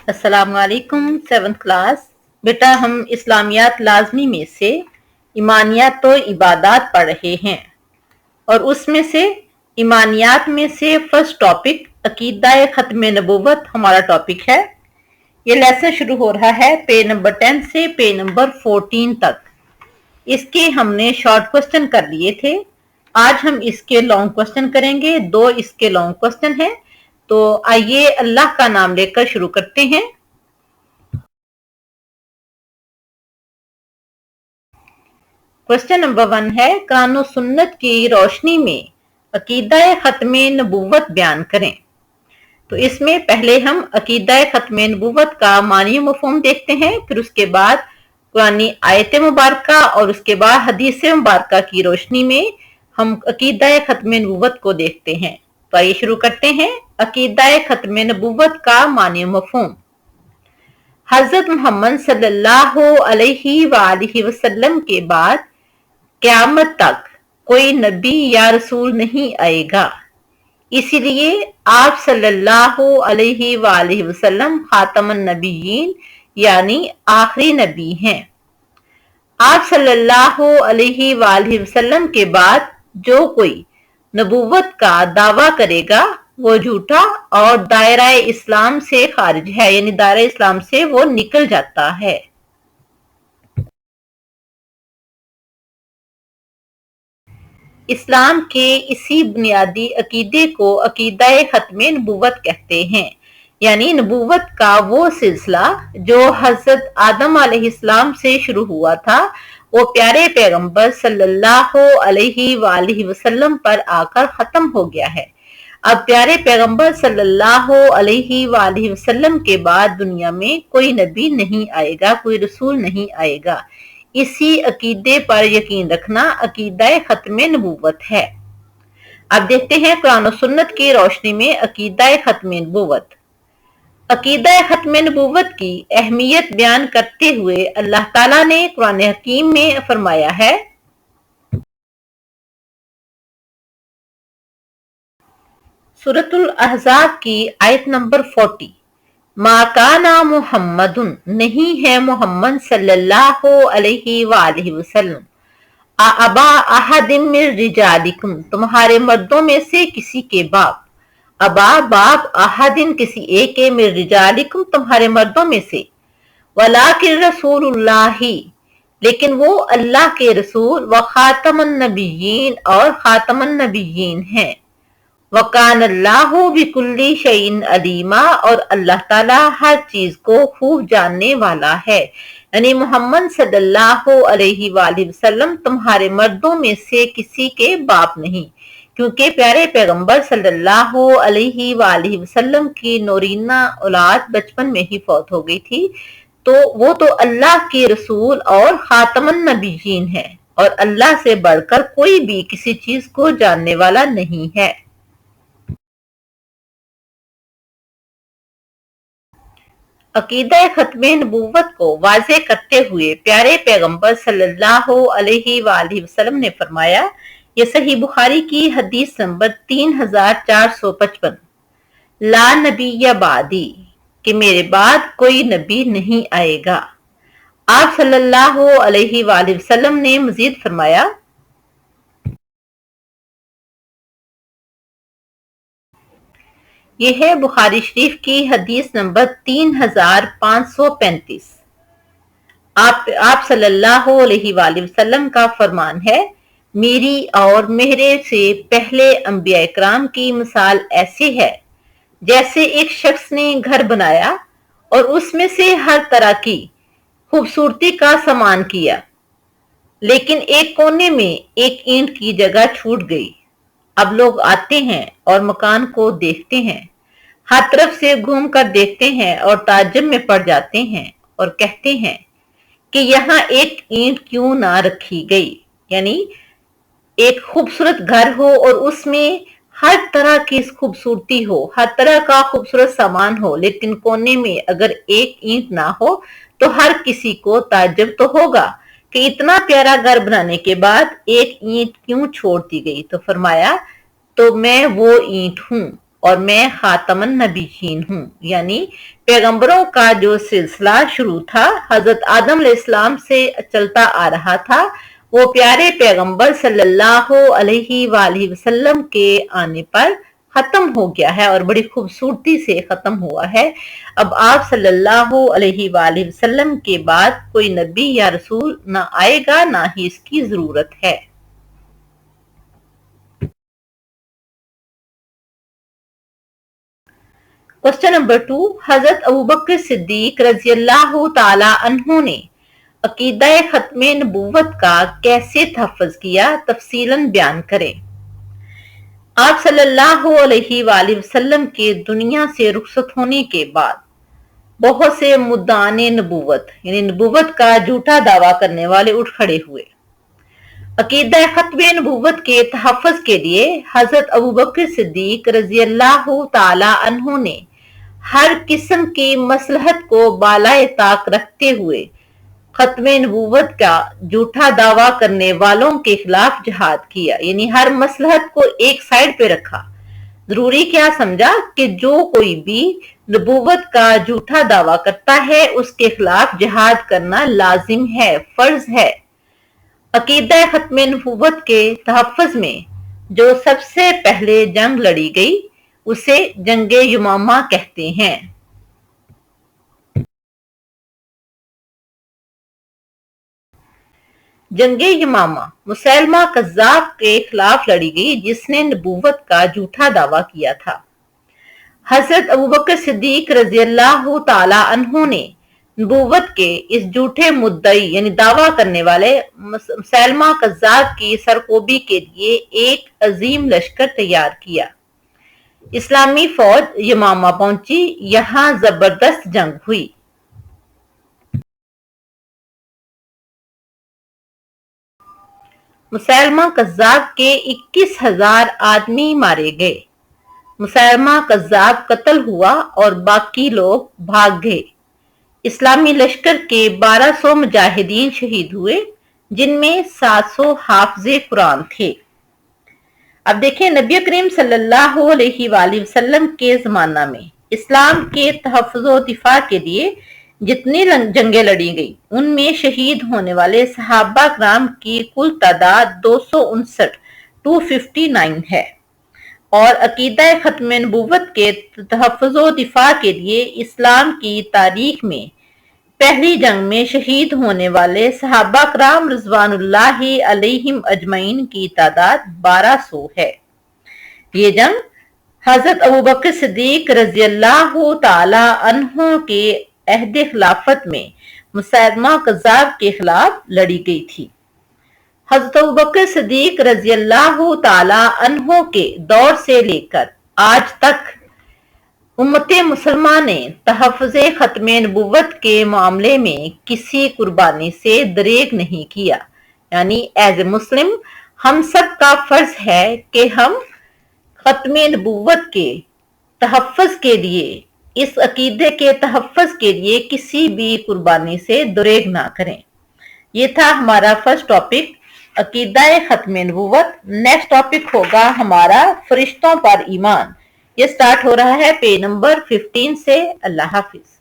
अस्सलाम वालेकुम। 7th class. बेटा हम इस्लामियात लाजमी में से ईमानियात तो इबादात पढ़ रहे हैं और उसमें से ईमानियात में से फर्स्ट टॉपिक अकीदा खत्म नबूवत हमारा टॉपिक है। ये लेसन शुरू हो रहा है पेज नंबर 10 से पेज नंबर 14 तक। इसके हमने शॉर्ट क्वेश्चन कर लिए थे। आज हम इसके लॉन्ग क्वेश्चन करेंगे। 2 इसके लॉन्ग क्वेश्चन हैं। तो आइए अल्लाह का नाम लेकर शुरू करते हैं। क्वेश्चन नंबर 1 है, कुरान और सुन्नत की रोशनी में अकीदा खत्म नबूवत बयान करें। तो इसमें पहले हम अकीदा खत्म नबूवत का मानी मफहूम देखते हैं, फिर उसके बाद कुरानी आयत मुबारका और उसके बाद हदीस मुबारका की रोशनी में हम अकीदा खत्म नबूवत को देखते हैं। तो आइए शुरू करते हैं। अकीदा खत्म नबूवत का मानी मफहूम। हजरत मोहम्मद सल्लल्लाहु अलैहि वसल्लम के बाद क़यामत तक कोई नबी या रसूल नहीं आएगा, इसीलिए आप सल्लल्लाहु अलैहि वसल्लम खातमुन नबिय्यीन यानी आखिरी नबी हैं। आप सल्लल्लाहु अलैहि वसल्लम के बाद जो कोई नबूवत का दावा करेगा वो झूठा और दायरा इस्लाम से खारिज है, यानी दायरा इस्लाम से वो निकल जाता है। इस्लाम के इसी बुनियादी अकीदे को अकीदा खत्म नबूवत कहते हैं, यानी नबूवत का वो सिलसिला जो हजरत आदम अलैहिस्सलाम से शुरू हुआ था, वो प्यारे पैगंबर सल्लल्लाहु अलैहि वसल्लम पर आकर खत्म हो गया है। अब प्यारे पैगंबर सल्लल्लाहु अलैहि वसल्लम के बाद दुनिया में कोई नबी नहीं आएगा, कोई रसूल नहीं आएगा। इसी अकीदे पर यकीन रखना अकीदा खत्म नबूवत है। अब देखते हैं कुरान और सुन्नत की रोशनी में अकीदा खत्म नबूवत। अकीदा खत्म नबूवत की अहमियत बयान करते हुए अल्लाह ताला ने कुरान हकीम में फरमाया है, सूरतुल अहज़ाब की आयत नंबर 40, मा काना मुहम्मदुन, नहीं है मोहम्मद सल्लल्लाहु अलैहि वसल्लम, अबा अहदिम मिन रिजालिकुम, तुम्हारे मर्दों में से किसी के बाप, अबा बाप, अहदिन किसी एक के, मिन रिजालिकुम तुम्हारे मर्दों में से, वलाकिन रसूलुल्लाही, लेकिन वो अल्लाह के रसूल, व खातमुन नबिय्यीन और खातमुन नबिय्यीन हैं, वकान अल्लाहु बिकुल्ली शैइन अलीमा, और अल्लाह ताला हर चीज को खूब जानने वाला है। यानी मोहम्मद सल्लल्लाहु अलैहि वसल्लम तुम्हारे मर्दों में से किसी के बाप नहीं, क्योंकि प्यारे पैगंबर सल्लल्लाहु अलैहि वसल्लम की नौरीना औलाद बचपन में ही फौत हो गई थी। तो वो तो अल्लाह के रसूल और खातमुन नबिय्यीन है, और अल्लाह से बढ़कर कोई भी किसी चीज को जानने वाला नहीं है। अकीदा खत्म नबूवत को वाज़े करते हुए प्यारे पैगंबर सल्लल्लाहु अलैहि वसल्लम ने फरमाया, ये सही बुखारी की हदीस नंबर 3455, ला नबी बादी, कि मेरे बाद कोई नबी नहीं आएगा। आप सल्लल्लाहु अलैहि वसल्लम ने मजीद फरमाया, यह है बुखारी शरीफ की हदीस नंबर 3535। आप सल्लल्लाहु अलैहि वसल्लम का फरमान है, मेरी और मेरे से पहले अंबिया इकराम की मिसाल ऐसी है जैसे एक शख्स ने घर बनाया और उसमें से हर तरह की खूबसूरती का सामान किया, लेकिन एक कोने में एक ईंट की जगह छूट गई। अब लोग आते हैं और मकान को देखते हैं, हर तरफ से घूम कर देखते हैं और ताज्जुब में पड़ जाते हैं और कहते हैं कि यहाँ एक ईंट क्यों ना रखी गई। यानी एक खूबसूरत घर हो और उसमें हर तरह की खूबसूरती हो, हर तरह का खूबसूरत सामान हो, लेकिन कोने में अगर एक ईंट ना हो तो हर किसी को ताज्जुब तो होगा कि इतना प्यारा घर बनाने के बाद एक ईंट क्यों छोड़ दी गई। तो फरमाया, तो मैं वो ईंट हूं اور میں خاتمن نبیین ہوں، یعنی پیغمبروں کا جو سلسلہ شروع تھا حضرت آدم علیہ السلام سے چلتا آ رہا تھا، وہ پیارے پیغمبر صلی اللہ علیہ وآلہ وسلم کے آنے پر ختم ہو گیا ہے اور بڑی خوبصورتی سے ختم ہوا ہے۔ اب آپ صلی اللہ علیہ وآلہ وسلم کے بعد کوئی نبی یا رسول نہ آئے گا، نہ ہی اس کی ضرورت ہے۔ کوسچن نمبر 2، حضرت ابوبکر صدیق رضی اللہ تعالی عنہ نے عقیدہ ختم نبوت کا کیسے تحفظ کیا؟ تفصیلاً بیان کریں۔ آپ صلی اللہ علیہ وآلہ وسلم کے دنیا سے رخصت ہونے کے بعد بہت سے مدعان نبوت یعنی نبوت کا جھوٹا دعویٰ کرنے والے اٹھ کھڑے ہوئے۔ عقیدہ ختم نبوت کے تحفظ کے لیے حضرت ابوبکر صدیق رضی اللہ تعالی عنہ نے ہر قسم کی مصلحت کو بالائے طاق رکھتے ہوئے ختم نبوت کا جھوٹا دعویٰ کرنے والوں کے خلاف جہاد کیا، یعنی ہر مصلحت کو ایک سائڈ پہ رکھا۔ ضروری کیا سمجھا کہ جو کوئی بھی نبوت کا جھوٹا دعویٰ کرتا ہے اس کے خلاف جہاد کرنا لازم ہے، فرض ہے۔ عقیدہ ختم نبوت کے تحفظ میں جو سب سے پہلے جنگ لڑی گئی اسے جنگ یمامہ کہتے ہیں۔ جنگ یمامہ مسیلمہ کذاب کے خلاف لڑی گئی جس نے نبوت کا جھوٹا دعویٰ کیا تھا۔ حضرت ابوبکر صدیق رضی اللہ تعالی عنہ نے نبوت کے اس جھوٹے مدعی یعنی دعویٰ کرنے والے مسیلمہ کذاب کی سرکوبی کے لیے ایک عظیم لشکر تیار کیا۔ اسلامی فوج یمامہ پہنچی، یہاں زبردست جنگ ہوئی۔ مسیلمہ کذاب کے 21,000 آدمی مارے گئے۔ مسیلمہ کذاب قتل ہوا اور باقی لوگ بھاگ گئے۔ اسلامی لشکر کے 1200 مجاہدین شہید ہوئے جن میں 700 حافظ قرآن تھے۔ اب دیکھیں نبی کریم صلی اللہ علیہ وآلہ وسلم کے زمانہ میں اسلام کے تحفظ و دفاع کے لیے جتنی جنگیں لڑی گئی ان میں شہید ہونے والے صحابہ کرام کی کل تعداد 259 ہے، اور عقیدہ ختم نبوت کے تحفظ و دفاع کے لیے اسلام کی تاریخ میں پہلی جنگ میں شہید ہونے والے صحابہ کرام رضوان اللہ علیہم اجمعین کی تعداد 1200 ہے۔ یہ جنگ حضرت ابوبکر صدیق رضی اللہ تعالی عنہ کے عہد خلافت میں مسیلمہ کذاب کے خلاف لڑی گئی تھی۔ حضرت ابوبکر صدیق رضی اللہ تعالی عنہ کے دور سے لے کر آج تک امت مسلمہ نے تحفظ ختم نبوت کے معاملے میں کسی قربانی سے دریغ نہیں کیا، یعنی ایز اے مسلم ہم سب کا فرض ہے کہ ہم ختم نبوت کے تحفظ کے لیے اس عقیدے کے تحفظ کے لیے کسی بھی قربانی سے دریغ نہ کریں۔ یہ تھا ہمارا فرسٹ ٹاپک عقیدہ ختم نبوت۔ نیکسٹ ٹاپک ہوگا ہمارا فرشتوں پر ایمان۔ یہ سٹارٹ ہو رہا ہے پیج نمبر 15 سے۔ اللہ حافظ۔